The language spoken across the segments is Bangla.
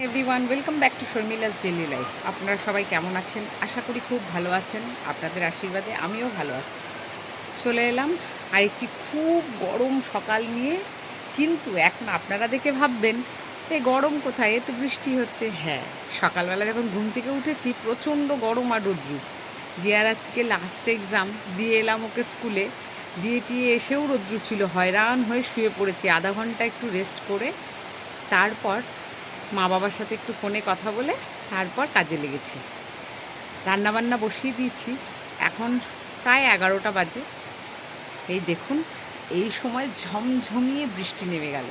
Everyone, welcome back to Sharmila's daily life. আপনারা সবাই কেমন আছেন? আশা করি খুব ভালো আছেন। আপনাদের আশীর্বাদে আমিও ভালো আছি। চলে এলাম আর একটি খুব গরম সকাল নিয়ে। কিন্তু এখন আপনারা দেখে ভাববেন এই গরম কোথায়, এ তো বৃষ্টি হচ্ছে। হ্যাঁ, সকালবেলা যখন ঘুম থেকে উঠেছি প্রচণ্ড গরম আর রৌদ্র। জিয়ার আজকে লাস্ট এক্সাম দিয়ে এলাম ওকে স্কুলে, দিয়ে টিয়ে এসেও রৌদ্র ছিল। হয়রান হয়ে শুয়ে পড়েছি, আধা ঘন্টা একটু রেস্ট করে তারপর মা বাবার সাথে একটু ফোনে কথা বলে তারপর কাজে লেগেছি। রান্নাবান্না বসিয়ে দিয়েছি, এখন প্রায় 11টা বাজে। এই দেখুন, এই সময় ঝমঝমিয়ে বৃষ্টি নেমে গেল।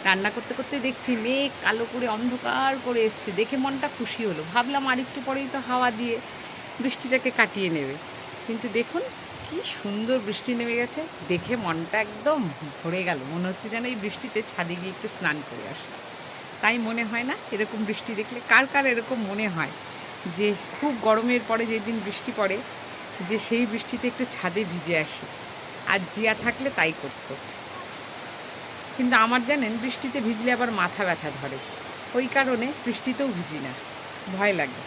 রান্না করতে করতে দেখছি মেঘ কালো করে অন্ধকার করে এসছে, দেখে মনটা খুশি হলো। ভাবলাম আর একটু পরেই তো হাওয়া দিয়ে বৃষ্টিটাকে কাটিয়ে নেবে, কিন্তু দেখুন কি সুন্দর বৃষ্টি নেমে গেছে। দেখে মনটা একদম ভরে গেল, মনে হচ্ছে যেন এই বৃষ্টিতে ছাদে গিয়ে একটু স্নান করে আসলাম। তাই মনে হয় না এরকম বৃষ্টি দেখলে? কার কার এরকম মনে হয় যে খুব গরমের পরে যেদিন বৃষ্টি পড়ে, যে সেই বৃষ্টিতে একটু ছাদে ভিজে আসে? আর জিয়া থাকলে তাই করতো। কিন্তু আমার জানেন, বৃষ্টিতে ভিজলে আবার মাথা ব্যথা ধরে, ওই কারণে বৃষ্টিতেও ভিজি না, ভয় লাগে।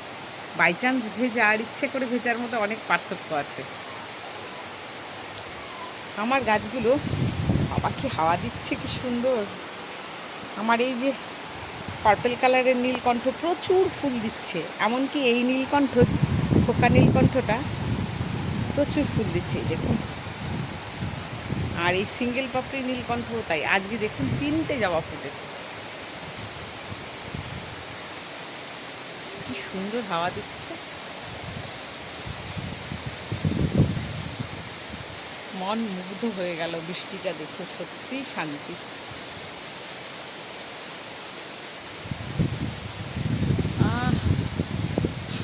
বাই চান্স ভেজা আর ইচ্ছে করে ভেজার মধ্যে অনেক পার্থক্য আছে। আমার গাছগুলো, বাবা কি হাওয়া দিচ্ছে, কি সুন্দর! আমার এই যে পার্পেল কালারের নীলকণ্ঠ প্রচুর ফুল দিচ্ছে, এমনকি এই নীলকণ্ঠ, থোকা নীলকণ্ঠটা প্রচুর ফুল দিচ্ছে, এই দেখুন। আর এই সিঙ্গেল পাপড়ি নীলকণ্ঠও তাই। আজকে দেখুন 3টে জবা ফুটেছে। কি সুন্দর হাওয়া দিচ্ছে, মন মুগ্ধ হয়ে গেল বৃষ্টিটা দেখে, সত্যিই শান্তি।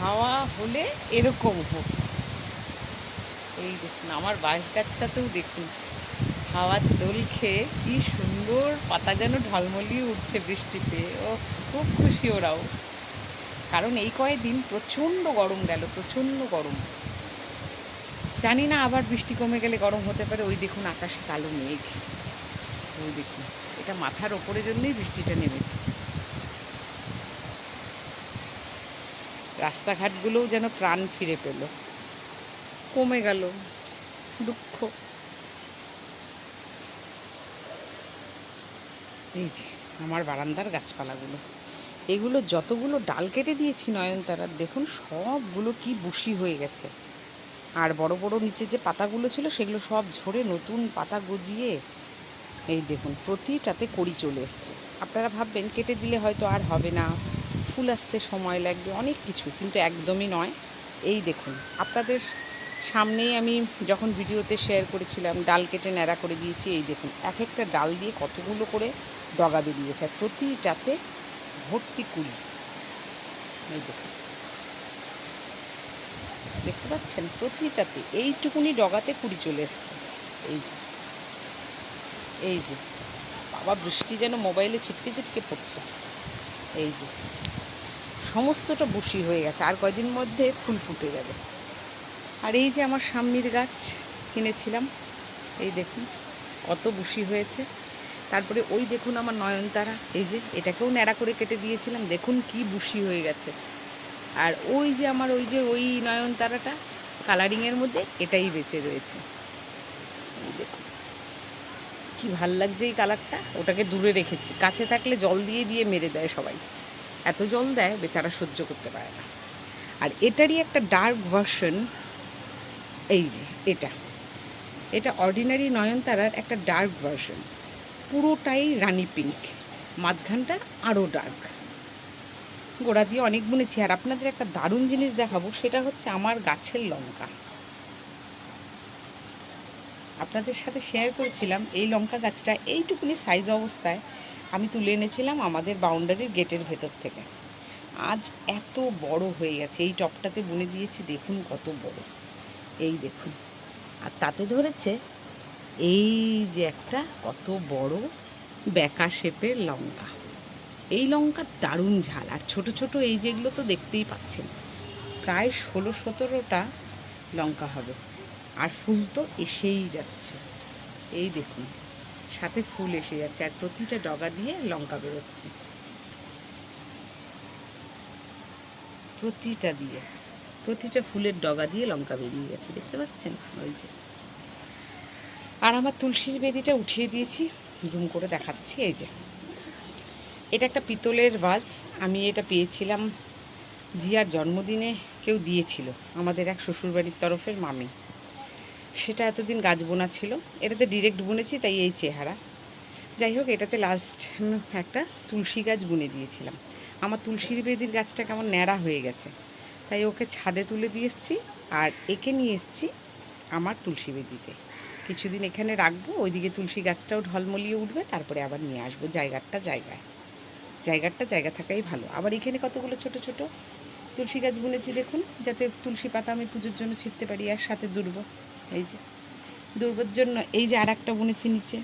হাওয়া হলে এরকম হোক। এই দেখুন আমার বাঁশ গাছটাতেও দেখুন হাওয়ার দোল খেয়ে কি সুন্দর পাতা যেন ঢলমলিয়ে উঠছে বৃষ্টিতে। ও খুব খুশি ওরাও, কারণ এই কয়েকদিন প্রচণ্ড গরম গেল, প্রচণ্ড গরম। জানি না আবার বৃষ্টি কমে গেলে গরম হতে পারে। ওই দেখুন আকাশে কালো মেঘ, ওই দেখুন, এটা মাথার ওপরের জন্যই বৃষ্টিটা নেমেছে। রাস্তাঘাটগুলোও যেন প্রাণ ফিরে পেল, কমে গেল দুঃখ। এই যে আমার বারান্দার গাছপালাগুলো, এগুলো যতগুলো ডাল কেটে দিয়েছি নয়নতারার, দেখুন সবগুলো কি বুশি হয়ে গেছে। আর বড় বড় নিচে যে পাতাগুলো ছিল সেগুলো সব ঝরে নতুন পাতা গজিয়ে এই দেখুন প্রতিটাতে কড়ি চলে এসছে। আপনারা ভাববেন কেটে দিলে হয়তো আর হবে না, ফুল আসতে সময় লাগবে, অনেক কিছু, কিন্তু একদমই নয়। এই দেখুন আপনাদের সামনেই আমি যখন ভিডিওতে শেয়ার করেছিলাম ডাল কেটে ন্যাড়া করে দিয়েছি। এই দেখুন এক একটা ডাল দিয়ে কতগুলো করে ডগা বেরিয়েছে, আর প্রতিটাতে ভর্তি কুড়ি। এই দেখুন, দেখতে পাচ্ছেন প্রতিটাতে এইটুকুনি ডগাতে কুড়ি চলে এসছে। এই যে, এই যে, বাবা বৃষ্টি যেন মোবাইলে ছিটকে ছিটকে পড়ছে। এই যে সমস্তটা বুশি হয়ে গেছে, আর কয়দিন মধ্যে ফুল ফুটে যাবে। আর এই যে আমার সামনের গাছ কিনেছিলাম, এই দেখুন কত বুশি হয়েছে। তারপরে ওই দেখুন আমার নয়নতারা, এই যে এটাকেও ন্যাড়া করে কেটে দিয়েছিলাম, দেখুন কি বুশি হয়ে গেছে। আর ওই যে আমার ওই নয়নতারাটা কালারিংয়ের মধ্যে, এটাই বেঁচে রয়েছে। এই দেখুন কি ভাল লাগছে এই কালারটা। ওটাকে দূরে রেখেছি, কাছে থাকলে জল দিয়ে দিয়ে মেরে দেয় সবাই, এত জল দেয় বেচারা সহ্য করতে পারে না। আর এটারই একটা ডার্ক ভার্সন, এই যে এটা, এটা অর্ডিনারি নয়নতারার একটা ডার্ক ভার্সন, পুরোটাই রানি পিঙ্ক, মাঝখানটা আরও ডার্ক। গোড়া দিয়ে অনেক বুনেছি। আর আপনাদের একটা দারুণ জিনিস দেখাবো, সেটা হচ্ছে আমার গাছের লঙ্কা। আপনাদের সাথে শেয়ার করেছিলাম এই লঙ্কা গাছটা এইটুকুনি সাইজ অবস্থায় আমি তুলে এনেছিলাম আমাদের বাউন্ডারির গেটের ভেতর থেকে। আজ এত বড় হয়ে গেছে, এই টপটাতে বুনে দিয়েছি, দেখুন কত বড়, এই দেখুন। আর তাতে ধরেছে এই যে একটা কত বড় বেঁকা শেপের লঙ্কা। এই লঙ্কার দারুণ ঝাল, আর ছোট ছোট এই যেগুলো তো দেখতেই পাচ্ছেন, প্রায় 16-17টা লঙ্কা হবে। আর ফুল তো এসেই যাচ্ছে, এই দেখুন সাথে ফুল এসে যাচ্ছে, আর প্রতিটা ডগা দিয়ে লঙ্কা বেরোচ্ছে। প্রতিটা ফুলের ডগা দিয়ে লঙ্কা বেরিয়ে গেছে, দেখতে পাচ্ছেন? ওই যে। আর আমার তুলসীর বেদিটা উঠিয়ে দিয়েছি, জুম করে দেখাচ্ছি। এই যে, এটা একটা পিতলের ভাস। আমি এটা পেয়েছিলাম জিয়ার জন্মদিনে, কেউ দিয়েছিল, আমাদের এক শ্বশুরবাড়ির তরফের মামি। সেটা এতদিন গাছ বোনা ছিল, এটাতে ডিরেক্ট বুনেছি, তাই এই চেহারা। যাই হোক, এটাতে লাস্ট একটা তুলসী গাছ বুনে দিয়েছিলাম। আমার তুলসীর বেদির গাছটা কেমন ন্যাড়া হয়ে গেছে, তাই ওকে ছাদে তুলে দিয়ে এসেছি, আর একে নিয়ে এসেছি আমার তুলসী বেদিতে। কিছুদিন এখানে রাখবো, ওইদিকে তুলসী গাছটাও ঢলমলিয়ে উঠবে, তারপরে আবার নিয়ে আসবো। জায়গাটা জায়গা থাকাই ভালো। আবার এখানে কতগুলো ছোট ছোট তুলসী গাছ বুনেছি দেখুন, যাতে তুলসী পাতা আমি পুজোর জন্য ছিঁড়তে পারি। আর সাথে দুর্ব, এই যে দুর্বর জন্য এই যে আর একটা বুনেছি নিচে,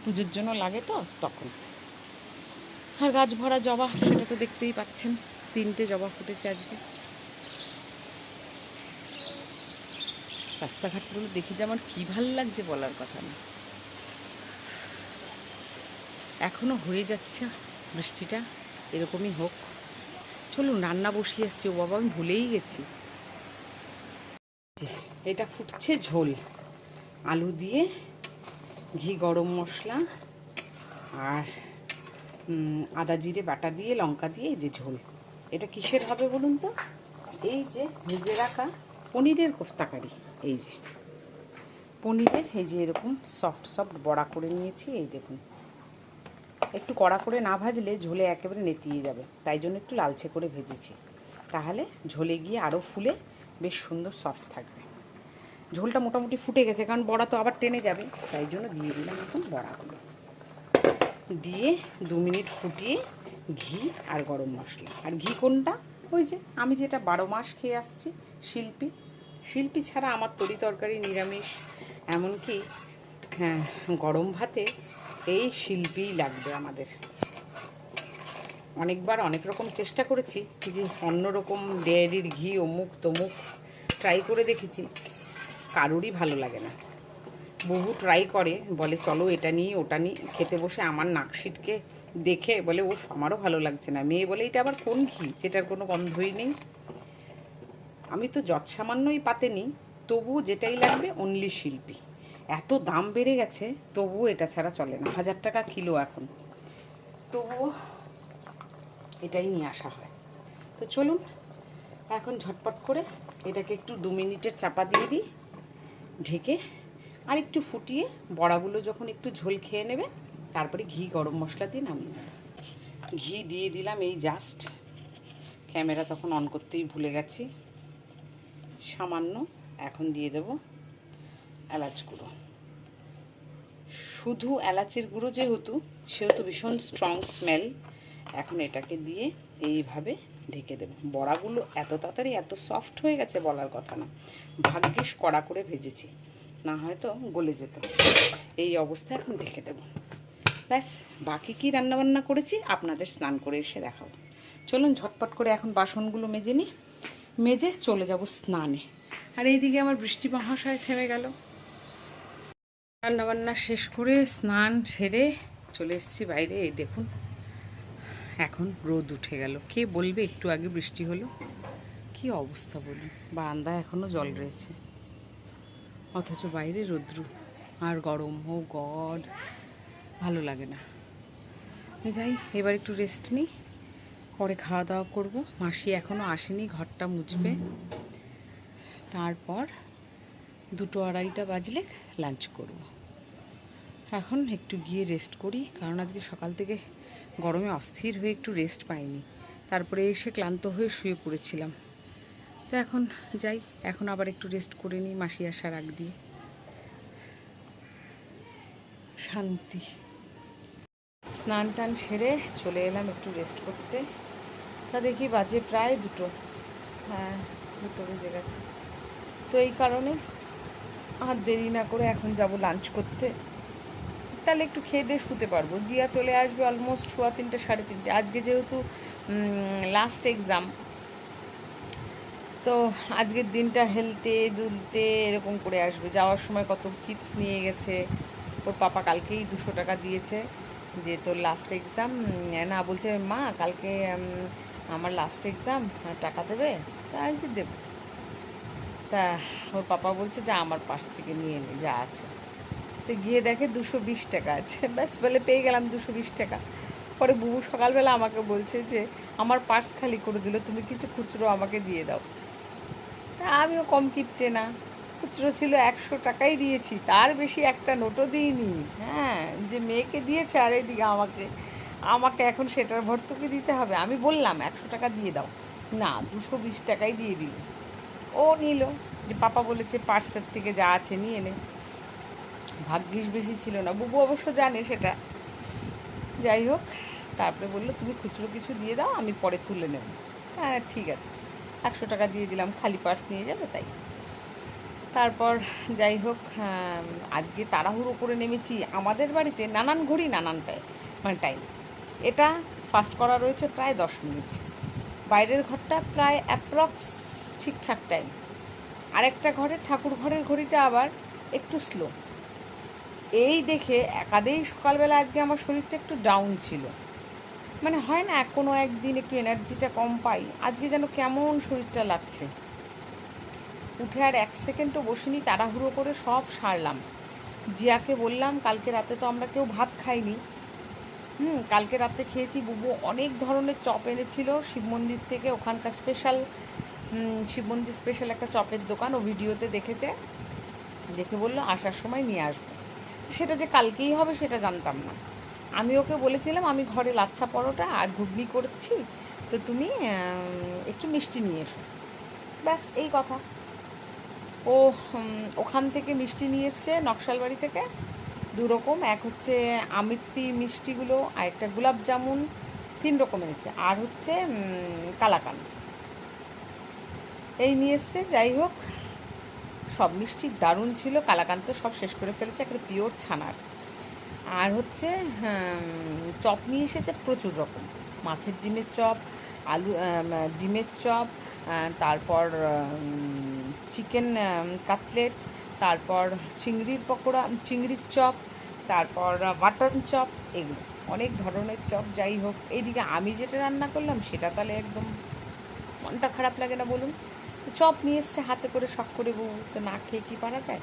পুজোর জন্য লাগে তো তখন। আর গাছ ভরা জবা, সেটা তো দেখতেই পাচ্ছেন, 3টে জবা ফুটেছে আজকে। রাস্তাঘাটগুলো দেখি যে আমার কী ভাল লাগছে, বলার কথা না। এখনো হয়ে যাচ্ছে বৃষ্টিটা, এরকমই হোক। চলুন, রান্না বসিয়ে এসছি। ও বাবা, আমি ভুলেই গেছি। এটা ফুটছে ঝোল, আলু দিয়ে, ঘি, গরম মশলা আর আদা জিরে বাটা দিয়ে, লঙ্কা দিয়ে, এই যে ঝোল। এটা কিসের হবে বলুন তো? এই যে ভেজে রাখা পনিরের কোফতাকারি। এই যে পনিরের, এই যে এরকম সফট বড়া করে নিয়েছি। এই দেখুন, একটু কড়া করে না ভাজলে ঝোলে একেবারে নেতিয়ে যাবে, তাই জন্য একটু লালচে করে ভেজেছি। তাহলে ঝোলে গিয়ে আরও ফুলে বেশ সুন্দর সফট থাকবে। ঝোলটা মোটামুটি ফুটে গেছে, কারণ বড়া তো আবার টেনে যাবে, তাই জন্য দিয়ে দিলাম এখন বড়াগুলো। দিয়ে 2 মিনিট ফুটিয়ে ঘি আর গরম মশলা। আর ঘি কোনটা? ওই যে আমি যেটা 12 মাস খেয়ে আসছি, শিল্পী ছাড়া আমার তরি তরকারি নিরামিষ। এমনকি হ্যাঁ, গরম ভাতে এই শিল্পীই লাগবে আমাদের। অনেকবার অনেক রকম চেষ্টা করেছি যে অন্যরকম ডেয়ারির ঘি অমুক তমুক ট্রাই করে দেখেছি, কারোরই ভালো লাগে না। বহু ট্রাই করে, বলে চলো এটা নিই ওটা নিই, খেতে বসে আমার নাকশিটকে দেখে বলে ও আমারও ভালো লাগছে না। মেয়ে বলে এটা আবার কোন ঘি যেটার কোনো গন্ধই নেই। আমি তো যৎসামান্যই পাতে নিই, তবুও যেটাই লাগবে অনলি শিল্পী। এত দাম বেড়ে গেছে, তবুও এটা ছাড়া চলে না। 1000 টাকা কিলো এখন, তবুও এটাই নিয়ে আসা হয়। তো চলুন এখন ঝটপট করে এটাকে একটু 2 মিনিটের চাপা দিয়ে দিই, ঢেকে আর একটু ফুটিয়ে, বড়াগুলো যখন একটু ঝোল খেয়ে নেবে, তারপরে ঘি গরম মশলা দিয়ে নামিয়ে নেবে। ঘি দিয়ে দিলাম এই জাস্ট, ক্যামেরা তখন অন করতেই ভুলে গেছি, সামান্য। এখন দিয়ে দেব এলাচ গুঁড়ো। শুধু এলাচের গুঁড়ো সেহেতু ভীষণ স্ট্রং স্মেল। এখন এটাকে দিয়ে এইভাবে ঢেকে দেব। বড়াগুলো এত তাড়াতাড়ি এত সফট হয়ে গেছে, বলার কথা না। ভাগ্যিস কড়া করে ভেজেছি, না হয়তো গলে যেত। এই অবস্থায় এখন ঢেকে দেব। ব্যাস, বাকি কি রান্নাবান্না করেছি আপনাদের স্নান করে এসে দেখাবো। চলুন ঝটপট করে এখন বাসনগুলো মেজে নিই, মেজে চলে যাব স্নানে। আর এইদিকে আমার বৃষ্টি মহাশয় থেমে গেল। রান্নাবান্না শেষ করে স্নান সেরে চলে এসেছি বাইরে। এই দেখুন, এখন রোদ উঠে গেল। কে বলবে একটু আগে বৃষ্টি হলো? কি অবস্থা বলুন, বারান্দায় এখনও জল রয়েছে, অথচ বাইরে রৌদ্র আর গরম। ও গড, ভালো লাগে না। যাই, এবার একটু রেস্ট নিই, পরে খাওয়া দাওয়া করবো। মাসি এখনও আসেনি, ঘরটা মুছবে। তারপর 2-2:30 বাজলে লাঞ্চ করব। এখন একটু গিয়ে রেস্ট করি, কারণ আজকে সকাল থেকে গরমে অস্থির হয়ে একটু রেস্ট পাইনি। তারপরে এসে ক্লান্ত হয়ে শুয়ে পড়েছিলাম। তো এখন যাই, এখন আবার একটু রেস্ট করে নিই মাসি আসার আগ দিয়ে। শান্তি। স্নান টান সেরে চলে এলাম একটু রেস্ট করতে। তা দেখি বাজে প্রায় 2টো। হ্যাঁ, 2টো বেজে গেছে। তো এই কারণে আর দেরি না করে এখন যাব লাঞ্চ করতে। তাহলে একটু খেয়ে দিয়ে শুতে পারবো। জিয়া চলে আসবে অলমোস্ট 3:15 3:30। আজকে যেহেতু লাস্ট এক্সাম, তো আজকের দিনটা হেলতে দুলতে এরকম করে আসবে। যাওয়ার সময় কত চিপস নিয়ে গেছে। ওর পাপা কালকেই 200 টাকা দিয়েছে যে তোর লাস্ট এক্সাম না, বলছে মা কালকে আমার লাস্ট এক্সাম, টাকা দেবে? তা আমি যে দেবো। তা ওর পাপা বলছে যা আমার পাশ থেকে নিয়ে নে যা আছে। তো গিয়ে দেখে 220 টাকা আছে, ব্যাস বলে পেয়ে গেলাম 220 টাকা। পরে বুবু সকালবেলা আমাকে বলছে যে আমার পার্স খালি করে দিল, তুমি কিছু খুচরো আমাকে দিয়ে দাও। তা আমিও কম কিপটে না, খুচরো ছিল 100 টাকাই দিয়েছি, তার বেশি একটা নোটও দিইনি। হ্যাঁ, যে মেয়েকে দিয়েছে আর এদিকে আমাকে আমাকে এখন সেটার ভর্তুকি দিতে হবে। আমি বললাম 100 টাকা দিয়ে দাও, না 220 টাকাই দিয়ে দিল। ও নিল, যে পাপা বলেছে পার্সের থেকে যা আছে নিয়ে নে। ভাগ্যিস বেশি ছিল না, বুবু অবশ্য জানে সেটা। যাই হোক, তারপরে বললো তুমি খুচরো কিছু দিয়ে দাও, আমি পরে তুলে নেব। হ্যাঁ ঠিক আছে, 100 টাকা দিয়ে দিলাম, খালি পার্স নিয়ে যাবে তাই। তারপর যাই হোক, আজকে তাড়াহুড়ো করে নেমেছি। আমাদের বাড়িতে নানান ঘড়ি নানান মানে টাইম। এটা ফাস্ট করা রয়েছে প্রায় 10 মিনিট, বাইরের ঘরটা প্রায় অ্যাপ্রক্স ঠিকঠাক টাইম, আরেকটা ঘরে ঠাকুর ঘরের ঘড়িটা আবার একটু স্লো। এই দেখে একাদেই সকালবেলা আজকে আমার শরীরটা একটু ডাউন ছিল। মানে হয় না কোনো একদিন একটু এনার্জিটা কম পাই, আজকে যেন কেমন শরীরটা লাগছে। উঠে আর 1 সেকেন্ডও বসিনি, তাড়াহুড়ো করে সব সারলাম। জিয়াকে বললাম কালকে রাতে তো আমরা কেউ ভাত খাইনি। কালকে রাতে খেয়েছি। বুবু অনেক ধরনের চপ এনেছিল শিব মন্দির থেকে, ওখানকার স্পেশাল, শিব মন্দির স্পেশাল একটা চপের দোকান, ও ভিডিওতে দেখেছে, দেখে বললো আসার সময় নিয়ে আসবো। সেটা যে কালকেই হবে সেটা জানতাম না। আমি ওকে বলেছিলাম আমি ঘরে লাচ্ছা পরোটা আর ঘুগনি করছি, তো তুমি একটু মিষ্টি নিয়ে এসো, ব্যাস এই কথা। ও ওখান থেকে মিষ্টি নিয়ে এসছে নকশালবাড়ি থেকে 2 রকম, এক হচ্ছে আমিত্তি মিষ্টিগুলো, আর একটা গোলাপ জামুন, 3 রকম এনেছে, আর হচ্ছে কালাকান, এই নিয়ে এসছে। যাই হোক, সব মিষ্টি দারুণ ছিল। কালাকান তো সব শেষ করে ফেলেছে, একটা পিওর ছানার। আর হচ্ছে চপ নিয়ে এসেছে প্রচুর রকম, মাছের ডিমের চপ, আলু ডিমের চপ, তারপর চিকেন কাটলেট, তারপর চিংড়ির পকোড়া, চিংড়ির চপ, তারপর মাটন চপ, এগুলো অনেক ধরনের চপ। যাই হোক, এইদিকে আমি যেটা রান্না করলাম সেটা তাহলে একদম মনটা খারাপ লাগে না বলুন। চপ নিয়ে এসছে হাতে করে শখ করে, বউ তো না খেয়ে কী পারা যায়।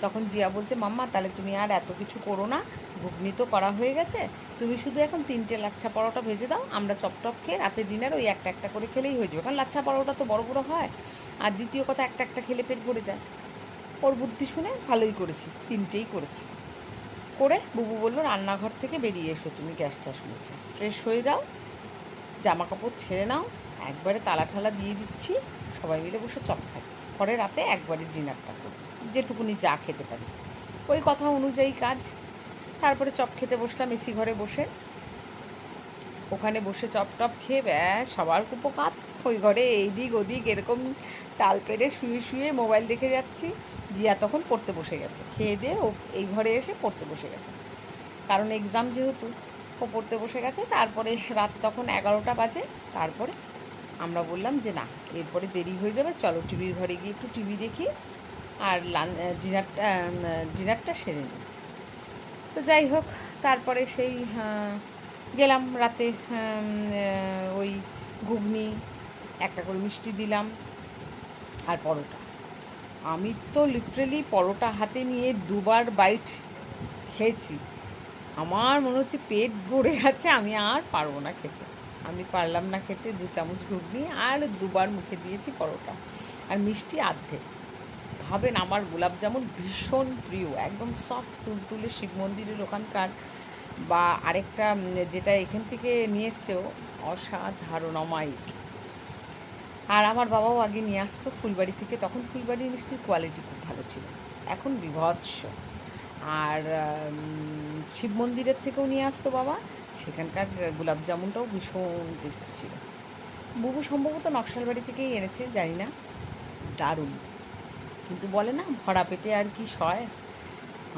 তখন জিয়া বলছে মাম্মা তাহলে তুমি আর এত কিছু করো না, ঘুগনি তো করা হয়ে গেছে, তুমি শুধু এখন 3টে লাচ্ছা পরোটা ভেজে দাও, আমরা চপ টপ খেয়ে রাতে ডিনার ওই একটা একটা করে খেলেই হয়ে যাবে, কারণ লাচ্ছা পরোটা তো বড় বড় হয়, আর দ্বিতীয় কথা একটা একটা খেলে পেট ভরে যায়। ওর বুদ্ধি শুনে ভালোই করেছি, 3টেই করেছি। করে বুবু বললো রান্নাঘর থেকে বেরিয়ে এসো, তুমি গ্যাস ট্যাস মুছে ফ্রেশ হয়ে যাও, জামা কাপড় ছেড়ে নাও, একবারে তালা ঠালা দিয়ে দিচ্ছি, সবাই মিলে বসে চপ খাই, পরে রাতে একবারে ডিনারটা করি, যেটুকুনি যা খেতে পারি। ওই কথা অনুযায়ী কাজ। তারপরে চপ খেতে বসলাম এসি ঘরে বসে, ওখানে বসে চপ টপ খেয়ে ব্যাস সবার কুপোকাত। ওই ঘরে এইদিক ওদিক এরকম টাল পেড়ে শুয়ে শুয়ে মোবাইল দেখে যাচ্ছি। দিয়া তখন পড়তে বসে গেছে, খেয়ে দিয়ে ও এই ঘরে এসে পড়তে বসে গেছে, কারণ এক্সাম যেহেতু, ও পড়তে বসে গেছে। তারপরে রাত তখন 11টা বাজে। তারপরে আমরা বললাম যে না, এরপরে দেরি হয়ে যাবে, চলো টিভির ঘরে গিয়ে একটু টিভি দেখি আর ডিনারটা সেরে নিই। তো যাই হোক, তারপরে সেই গেলাম রাতে, ওই ঘুগনি, একটা করে মিষ্টি দিলাম, আর পরোটা। আমি তো লিটারেলি পরোটা হাতে নিয়ে 2বার বাইট খেয়েছি। আমার মনে হচ্ছে পেট ভরে আছে, আমি আর পারবো না খেতে। আমি পারলাম না খেতে, 2 চামচ ঘুগনি আর 2বার মুখে দিয়েছি পরোটা, আর মিষ্টি আর্ধেক। ভাবেন, আমার গোলাপ জামুন ভীষণ প্রিয়, একদম সফট তুলতুলে শিব মন্দিরের ওখানকার, বা আরেকটা যেটা এখান থেকে নিয়ে এসছেও, অসাধারণ অমায়িক। আর আমার বাবাও আগে নিয়ে আসতো ফুলবাড়ি থেকে, তখন ফুলবাড়ির মিষ্টির কোয়ালিটি খুব ভালো ছিল, এখন বিভৎস। আর শিব মন্দিরের থেকেও নিয়ে আসতো বাবা, সেখানকার গোলাপ জামুনটাও ভীষণ টেস্টি ছিল। বুবু সম্ভবত নকশালবাড়ি থেকেই এনেছে, জানি না, দারুণ। কিন্তু বলে না ভরা পেটে আর কি সয়,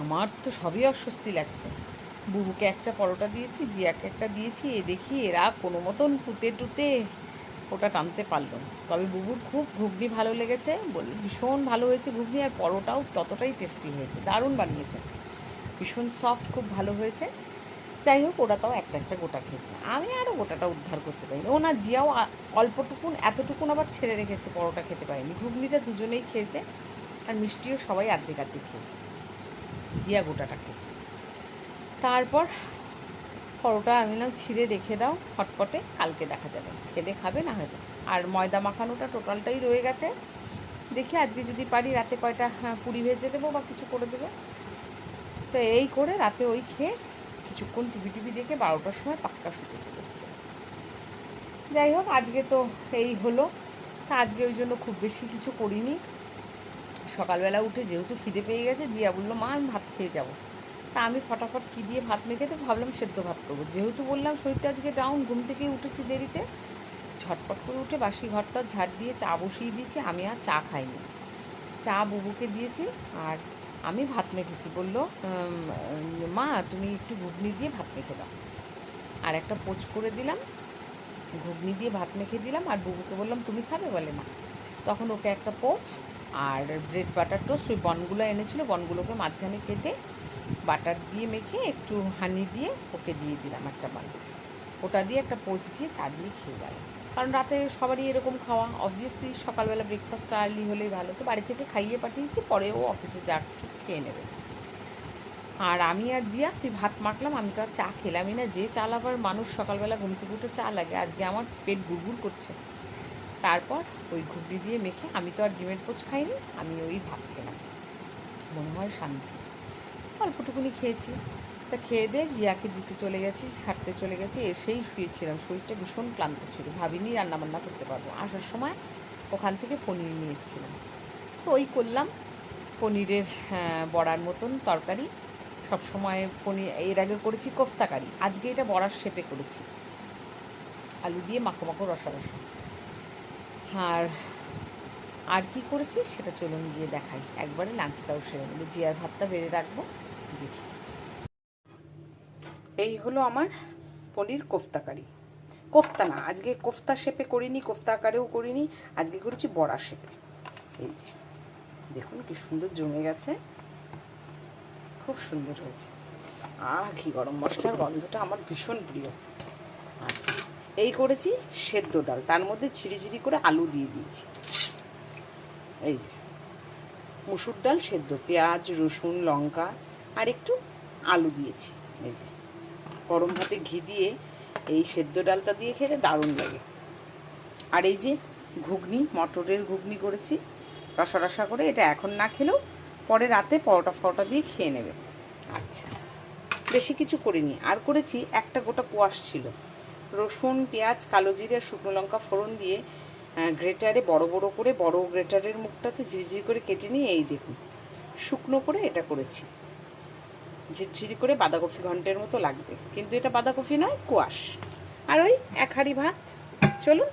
আমার তো সবই অস্বস্তি লাগছে। বুবুকে একটা পরোটা দিয়েছি, জিয়াকে একটা দিয়েছি, এ দেখি এরা কোনো মতন পুঁতে টুতে ওটা টানতে পারলো না। তবে বুবুর খুব ঘুগনি ভালো লেগেছে, বলে ভীষণ ভালো হয়েছে ঘুগনি, আর পরোটাও ততটাই টেস্টি হয়েছে, দারুণ বানিয়েছে, ভীষণ সফট, খুব ভালো হয়েছে। যাই হোক, ওরা তাও একটা একটা গোটা খেয়েছে, আমি আরও গোটাটা উদ্ধার করতে পারিনি। ও না, জিয়াও অল্পটুকুন, এতটুকুন আবার ছেড়ে রেখেছে, পরোটা খেতে পারিনি। ঘুগনিটা দুজনেই খেয়েছে, আর মিষ্টিও সবাই আর্ধেক আর্ধেক খেয়েছে, জিয়া গোটাটা খেয়েছে। তারপর পরোটা আমি না ছিঁড়ে রেখে দাও হটপটে, কালকে দেখা যাবে, খেলে খাবে না হয়তো। আর ময়দা মাখানোটা টোটালটাই রয়ে গেছে, দেখি আজকে যদি পারি রাতে কয়টা পুরি ভেজে দেবো বা কিছু করে দেবো। তো এই করে রাতে ওই খেয়ে কিছুক্ষণ টিভি দেখে 12টার সময় পাক্কা শুতে চলে এসছে। যাই হোক, আজকে তো এই হলো। তা আজকে ওই জন্য খুব বেশি কিছু করিনি। সকালবেলা উঠে যেহেতু খিদে পেয়ে গেছে, জিয়া বললো মা আমি ভাত খেয়ে যাবো। তা আমি ফটাফট কী দিয়ে ভাত মেখে তো ভাবলাম সেদ্ধ ভাত করবো, যেহেতু বললাম শরীরটা আজকে ডাউন, ঘুম থেকেই উঠেছি দেরিতে, ঝটপট করে উঠে বাসি ঘরটা ঝাড় দিয়ে চা বসিয়ে দিয়েছি। আমি আর চা খাইনি, চা বুবুকে দিয়েছি, আর আমি ভাত মেখেছি। বললো মা তুমি একটু ঘুগনি দিয়ে ভাত মেখে দাও, আর একটা পোচ করে দিলাম, ঘুগনি দিয়ে ভাত মেখে দিলাম। আর বুবুকে বললাম তুমি খাবে, বলে না। তখন ওকে একটা পোচ আর ব্রেড বাটার টোস্ট, ওই বনগুলো এনেছিলো, বনগুলোকে মাঝখানে কেটে বাটার দিয়ে মেখে একটু হানি দিয়ে ওকে দিয়ে দিলাম একটা বান, ওটা দিয়ে একটা পোচ দিয়ে চা দিয়ে খেয়ে গেল। কারণ রাতে সবারই এরকম খাওয়া, অবভিয়াসলি সকালবেলা ব্রেকফাস্টটা আর্লি হলেই ভালো। তো বাড়ি থেকে খাইয়ে পাঠিয়েছি, পরেও অফিসে যা কিছু খেয়ে নেবে। আর আমি আর জিয়া তুই ভাত মাখলাম, আমি তো আর চা খেলামই না। যে চা লাভার মানুষ সকালবেলা ঘুম থেকে উঠে চা লাগে, আজকে আমার পেট গুড়গুড় করছে। তারপর ওই ঘুগনি দিয়ে মেখে, আমি তো আর ডিমের পোচ খাইনি, আমি ওই ভাত খেলাম, মনে হয় শান্তি। অল্পটুকুনি খেয়েছি। তা খেয়ে দিয়ে জিয়াকে দিতে চলে গেছি, হাঁটতে চলে গেছি, এসেই শুয়েছিলাম, শরীরটা ভীষণ ক্লান্ত ছিল, ভাবিনি রান্নাবান্না করতে পারবো। আসার সময় ওখান থেকে পনির নিয়ে এসেছিলাম, তো ওই করলাম পনিরের বড়ার মতন তরকারি। সবসময় পনির এর আগে করেছি কোফতা কারি, আজকে এটা বড়ার শেপে করেছি, আলু দিয়ে মাখো মাখো রসা রসা। আর কি করেছি সেটা চলুন গিয়ে দেখাই, একবারে লাঞ্চটাও সেরে নেবে, জিয়ার ভাতটা বেড়ে রাখবো, দেখি। এই হলো আমার পনির কোফতা কারি। কোফতা না, আজকে কোফতা শেপে করিনি, কোফতা আকারেও করিনি, আজকে করেছি বড়া শেপে। এই যে দেখুন কি সুন্দর জমে গেছে, খুব সুন্দর হয়েছে। ঘি গরম মশলার গন্ধটা আমার ভীষণ প্রিয়। আচ্ছা, এই করেছি সেদ্ধ ডাল, তার মধ্যে ঝিরি ঝিরি করে আলু দিয়ে দিয়েছি। এই যে মুসুর ডাল সেদ্ধ, পেঁয়াজ রসুন লঙ্কা আর একটু আলু দিয়েছি। এই যে গরম ভাতে ঘি দিয়ে এই সেদ্ধ ডালটা দিয়ে খেতে দারুণ লাগে। আর এই যে ঘুগনি, মটরের ঘুগনি করেছি রসা রসা করে, এটা এখন না খেলেও পরে রাতে পরোটা ফরোটা দিয়ে খেয়ে নেবে। আচ্ছা, বেশি কিছু করিনি। আর করেছি একটা গোটা কোয়াশ ছিল, রসুন পেঁয়াজ কালো জিরে আর শুকনো লঙ্কা ফোড়ন দিয়ে গ্রেটারে বড় বড় করে, বড় গ্রেটারের মুখটাতে ঝিরঝিরি করে কেটে নিয়ে এই দেখুন শুকনো করে এটা করেছি, ঝিরঝিরি করে বাঁধাকপি ঘন্টের মতো লাগবে, কিন্তু এটা বাঁধাকপি নয়, কোয়াশ। আর ওই এক হাঁড়ি ভাত। চলুন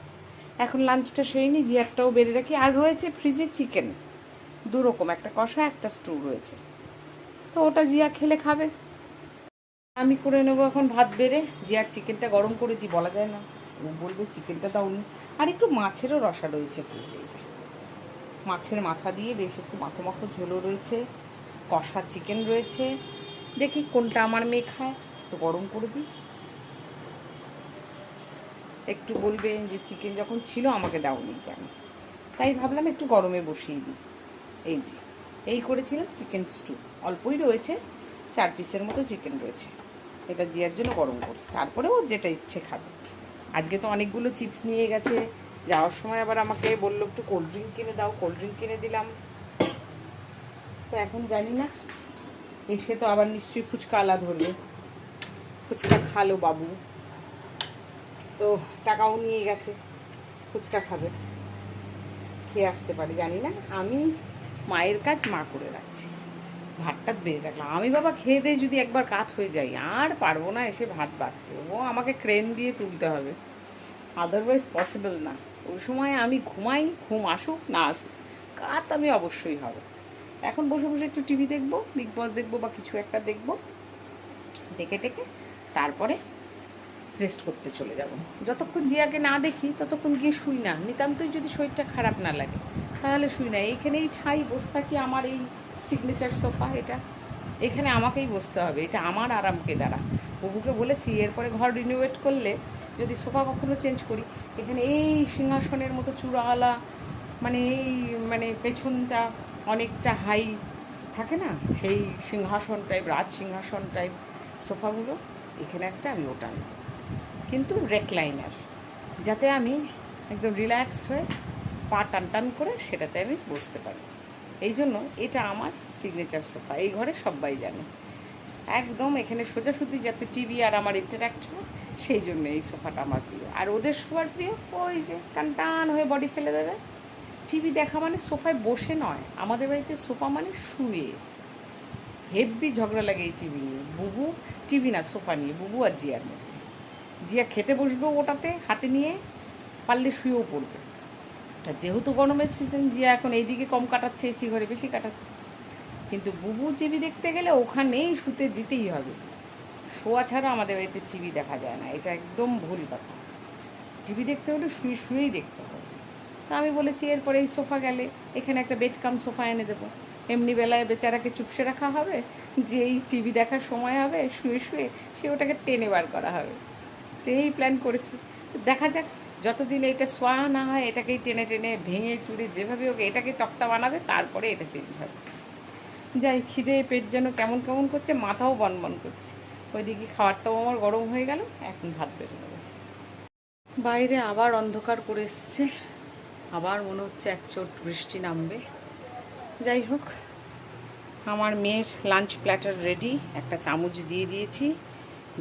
এখন লাঞ্চটা সেরে নিই, জিয়ারটাও বেড়ে রাখি। আর রয়েছে ফ্রিজে চিকেন, দুরকম, একটা কষা একটা স্টু রয়েছে, তো ওটা জিয়া খেলে খাবে। আমি করে নেবো এখন ভাত বেড়ে, জিয়ার চিকেনটা গরম করে দিই, বলা যায় না, ও বলবে চিকেনটা দাও নি। আর একটু মাছেরও রসা রয়েছে ফ্রিজে, এই যে মাছের মাথা দিয়ে বেশ একটু মাখো মাখো ঝোলও রয়েছে, কষা চিকেন রয়েছে। দেখি কোনটা আমার মেয়ে খায়, তো গরম করে দিই। একটু বলবে যে চিকেন যখন ছিল আমাকে দাওনি কেন, তাই ভাবলাম একটু গরমে বসিয়ে দিই। এই যে এই করেছিলাম চিকেন স্টু, অল্পই রয়েছে, 4 পিসের মতো চিকেন রয়েছে, এটা জিয়ার জন্য গরম করি, তারপরে ও যেটা ইচ্ছে খাবে। আজকে তো অনেকগুলো চিপস নিয়ে গেছে, যাওয়ার সময় আবার আমাকে বললো একটু কোল্ড ড্রিঙ্ক কিনে দাও, কোল্ড ড্রিঙ্ক কিনে দিলাম। তো এখন জানি না, এসে তো আবার নিশ্চয়ই ফুচকা আলা ধরবে, ফুচকা খালো বাবু, তো টাকাও নিয়ে গেছে, ফুচকা খাবে, খেয়ে আসতে পারে জানি না। আমি মায়ের কাজ মা করে রাখছি, ভাতটা বেড়ে রাখলাম। আমি বাবা খেয়ে দিয়ে যদি একবার কাত হয়ে যাই আর পারবো না এসে ভাত বাড়তে, ও আমাকে ক্রেন দিয়ে তুলতে হবে, আদারওয়াইজ পসিবল না। ওই সময় আমি ঘুমাই, ঘুম আসুক না আসুক, কাত আমি অবশ্যই হবে। এখন বসে বসে একটু টিভি দেখবো, বিগ বস দেখবো বা কিছু একটা দেখবো, দেখে টেকে তারপরে রেস্ট করতে চলে যাব। যতক্ষণ জিয়াকে না দেখি ততক্ষণ গিয়ে শুই না, নিতান্তই যদি শরীরটা খারাপ না লাগে তাহলে শুই না। এইখানেই ঠাই বসে থাকি, আমার এই সিগনেচার সোফা, এটা এখানে আমাকেই বসতে হবে, এটা আমার আরামকে দ্বারা। প্রভুকে বলেছি এরপরে ঘর রিনোভেট করলে যদি সোফা কখনো চেঞ্জ করি, এখানে এই সিংহাসনের মতো চূড়াওয়ালা, মানে এই মানে পেছনটা অনেকটা হাই থাকে না, সেই সিংহাসন টাইপ, রাজ সিংহাসন টাইপ সোফাগুলো এখানে একটা আমি ওটা আনবো, কিন্তু রেকলাইনার, যাতে আমি একদম রিল্যাক্স হয়ে পা টান টান করে সেটাতে আমি বসতে পারি। এই জন্য এটা আমার সিগনেচার সোফা, এই ঘরে সবাই জানে। একদম এখানে সোজাসুজি যাতে টিভি আর আমার ইন্টারাক্ট হয়, সেই জন্য এই সোফাটা আমার প্রিয়। আর ওদের সবার প্রিয় ওই যে টান টান হয়ে বডি ফেলে দেবে। টিভি দেখা মানে সোফায় বসে নয়, আমাদের বাড়িতে সোফা মানে শুয়ে। হেভি ঝগড়া লাগে এই টিভি নিয়ে, বুবু টিভি না সোফা নিয়ে, বুবু আর জিয়ার মধ্যে। জিয়া খেতে বসবেও ওটাতে হাতে নিয়ে, পারলে শুয়েও পড়বে। যেহেতু গরমের সিজন, জিয়া এখন এইদিকে কম কাটাচ্ছে, এসি ঘরে বেশি কাটাচ্ছে, কিন্তু বুবু টিভি দেখতে গেলে ওখানেই শুতে দিতেই হবে। শোয়া ছাড়া আমাদের বাড়িতে টিভি দেখা যায় না, এটা একদম ভুল কথা। টিভি দেখতে হলে শুয়ে শুয়েই দেখতে হবে। তা আমি বলেছি এরপরে এই সোফা গেলে এখানে একটা বেড কাম সোফা এনে দেবো, এমনি বেলায় বেচারাকে চুপসে রাখা হবে, যে এই টিভি দেখার সময় হবে শুয়ে শুয়ে সে ওটাকে টেনে বার করা হবে। তো এই প্ল্যান করেছি, দেখা যাক যতদিন এটা শোয়া না হয় এটাকেই টেনে টেনে ভেঙে চুড়ে যেভাবে হোক এটাকে তক্তা বানাবে, তারপরে এটা চেঞ্জ হবে। যাই, খিদে পেট যেন কেমন কেমন করছে, মাথাও বনবন করছে। ওইদিকে খাবারটাও আমার গরম হয়ে গেল, এখন ভাত বেড়ে নেবো। বাইরে আবার অন্ধকার করে এসছে, আবার মনে হচ্ছে এক চোট বৃষ্টি নামবে। যাই হোক, আমার মেয়ের লাঞ্চ প্ল্যাটার রেডি, একটা চামচ দিয়ে দিয়েছি,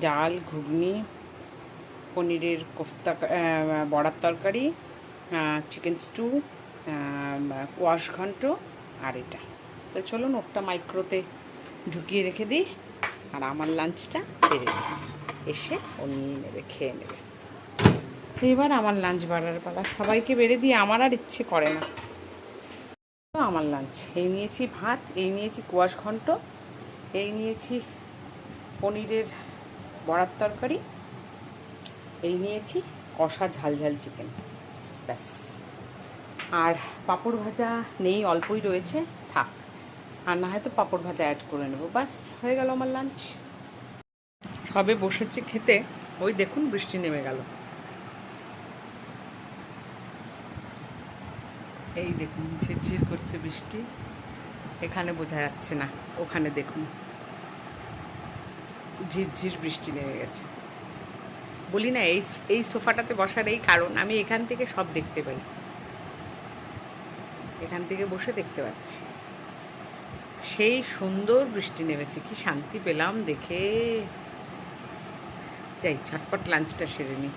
ডাল, ঘুগনি, পনিরের কোফতা, বড়ার তরকারি, চিকেন স্টু, কোয়াশ ঘন্ট আর এটা। তো চলুন ওটা মাইক্রোতে ঢুকিয়ে রেখে দিই, আর আমার লাঞ্চটা বেড়ে দিই, এসে ও নিয়ে নেবে, খেয়ে নেবে। এবার আমার লাঞ্চ বাড়ার পালা, সবাইকে বেড়ে দিয়ে আমার আর ইচ্ছে করে না। আমার লাঞ্চ এই নিয়েছি ভাত, এই নিয়েছি কোয়াশ ঘন্ট, এই নিয়েছি পনিরের বড়ার তরকারি, এই নিয়েছি কষা ঝাল ঝাল চিকেন, ব্যাস। আর পাঁপড় ভাজা নেই, অল্পই রয়েছে, থাক, আর না হয়তো পাঁপড় ভাজা অ্যাড করে নেবো, ব্যাস হয়ে গেল আমার লাঞ্চ। সবে বসেছে খেতে, ওই দেখুন বৃষ্টি নেমে গেল, এই দেখুন ঝিরঝির করছে বৃষ্টি, এখানে বোঝা যাচ্ছে না, ওখানে দেখুন ঝিরঝির বৃষ্টি নেমে গেছে। বলি না এই এই সোফাটাতে বসার এই কারণ, আমি এখান থেকে সব দেখতে পাই, এখান থেকে বসে দেখতে পাচ্ছি। সেই সুন্দর বৃষ্টি নেমেছে, কি শান্তি পেলাম দেখে। যাই ঝটপট লাঞ্চটা সেরে নিই।